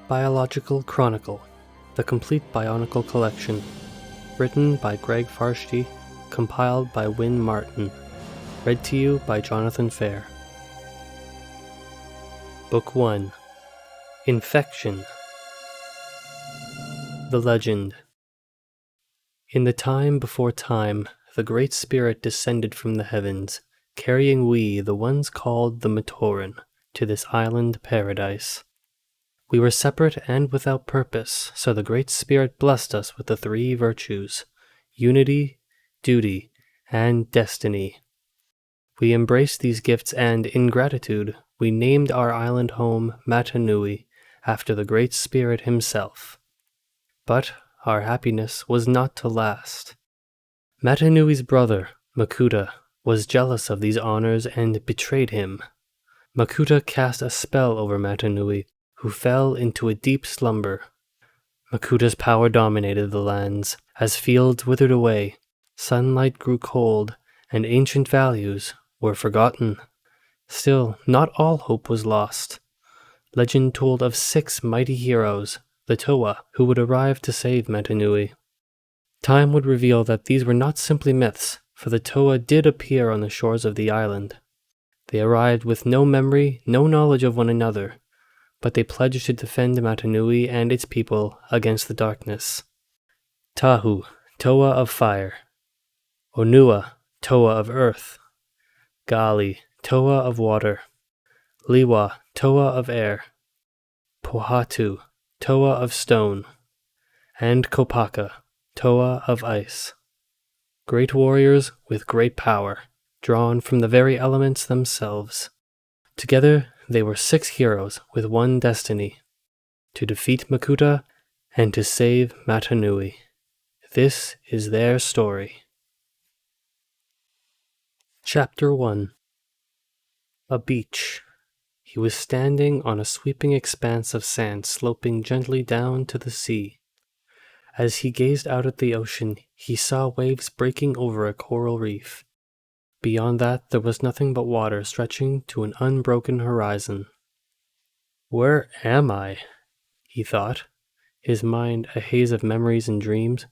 Biological Chronicle, the complete Bionicle collection. Written by Greg Farshty, compiled by Wynne Martin. Read to you by Jonathan Fair. Book 1. Infection. The Legend. In the time before time, the Great Spirit descended from the heavens, carrying we, the ones called the Matoran, to this island paradise. We were separate and without purpose, so the Great Spirit blessed us with the three virtues: unity, duty, and destiny. We embraced these gifts and, in gratitude, we named our island home Matanui, after the Great Spirit himself. But our happiness was not to last. Matanui's brother, Makuta, was jealous of these honors and betrayed him. Makuta cast a spell over Matanui, who fell into a deep slumber. Makuta's power dominated the lands. As fields withered away, sunlight grew cold, and ancient values were forgotten. Still, not all hope was lost. Legend told of 6 mighty heroes, the Toa, who would arrive to save Matanui. Time would reveal that these were not simply myths, for the Toa did appear on the shores of the island. They arrived with no memory, no knowledge of one another, but they pledged to defend Matanui and its people against the darkness. Tahu, Toa of Fire. Onua, Toa of Earth. Gali, Toa of Water. Liwa, Toa of Air. Pohatu, Toa of Stone. And Kopaka, Toa of Ice. Great warriors with great power, drawn from the very elements themselves. Together, they were 6 heroes with one destiny: to defeat Makuta and to save Matanui. This is their story. Chapter 1. A beach. He was standing on a sweeping expanse of sand sloping gently down to the sea. As he gazed out at the ocean, he saw waves breaking over a coral reef. Beyond that, there was nothing but water stretching to an unbroken horizon. Where am I? He thought, his mind a haze of memories and dreams.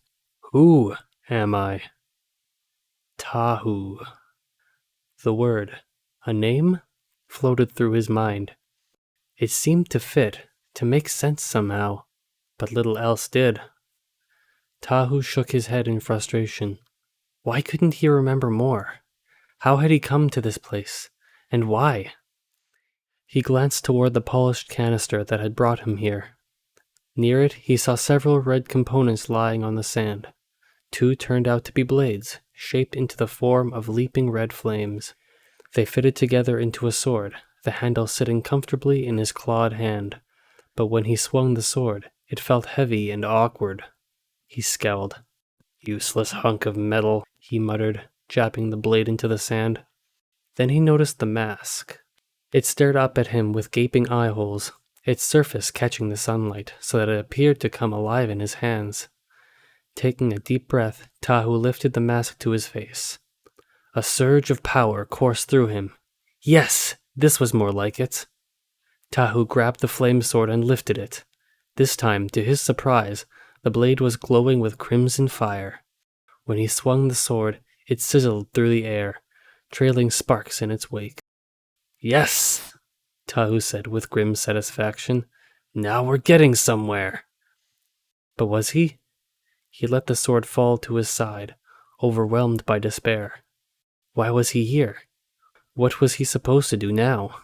Who am I? Tahu. The word, a name, floated through his mind. It seemed to fit, to make sense somehow, but little else did. Tahu shook his head in frustration. Why couldn't he remember more? How had he come to this place, and why? He glanced toward the polished canister that had brought him here. Near it, he saw several red components lying on the sand. 2 turned out to be blades, shaped into the form of leaping red flames. They fitted together into a sword, the handle sitting comfortably in his clawed hand. But when he swung the sword, it felt heavy and awkward. He scowled. Useless hunk of metal, he muttered, jabbing the blade into the sand. Then he noticed the mask. It stared up at him with gaping eye holes, its surface catching the sunlight so that it appeared to come alive in his hands. Taking a deep breath, Tahu lifted the mask to his face. A surge of power coursed through him. Yes, this was more like it. Tahu grabbed the flame sword and lifted it. This time, to his surprise, the blade was glowing with crimson fire. When he swung the sword, it sizzled through the air, trailing sparks in its wake. Yes, Tahu said with grim satisfaction. Now we're getting somewhere. But was he? He let the sword fall to his side, overwhelmed by despair. Why was he here? What was he supposed to do now?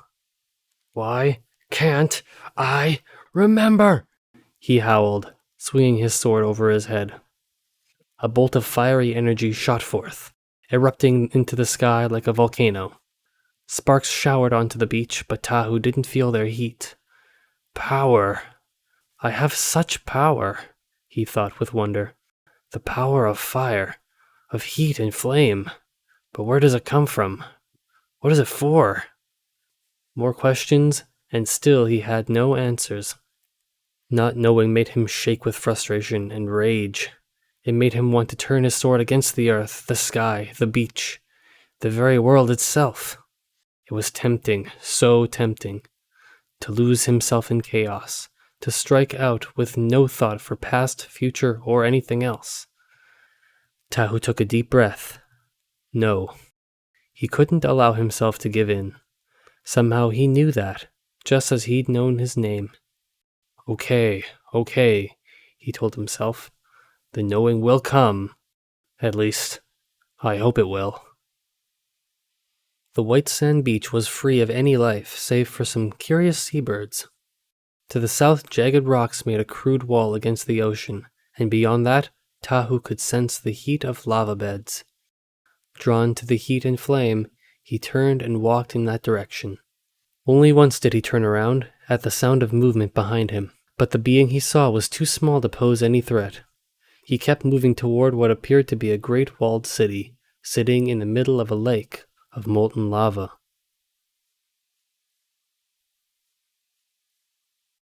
Why can't I remember? He howled, swinging his sword over his head. A bolt of fiery energy shot forth, erupting into the sky like a volcano. Sparks showered onto the beach, but Tahu didn't feel their heat. Power. I have such power, he thought with wonder. The power of fire, of heat and flame. But where does it come from? What is it for? More questions, and still he had no answers. Not knowing made him shake with frustration and rage. It made him want to turn his sword against the earth, the sky, the beach, the very world itself. It was tempting, so tempting, to lose himself in chaos, to strike out with no thought for past, future, or anything else. Tahu took a deep breath. No, he couldn't allow himself to give in. Somehow he knew that, just as he'd known his name. Okay, he told himself. The knowing will come. At least, I hope it will. The white sand beach was free of any life save for some curious seabirds. To the south, jagged rocks made a crude wall against the ocean, and beyond that, Tahu could sense the heat of lava beds. Drawn to the heat and flame, he turned and walked in that direction. Only once did he turn around, at the sound of movement behind him, but the being he saw was too small to pose any threat. He kept moving toward what appeared to be a great walled city, sitting in the middle of a lake of molten lava.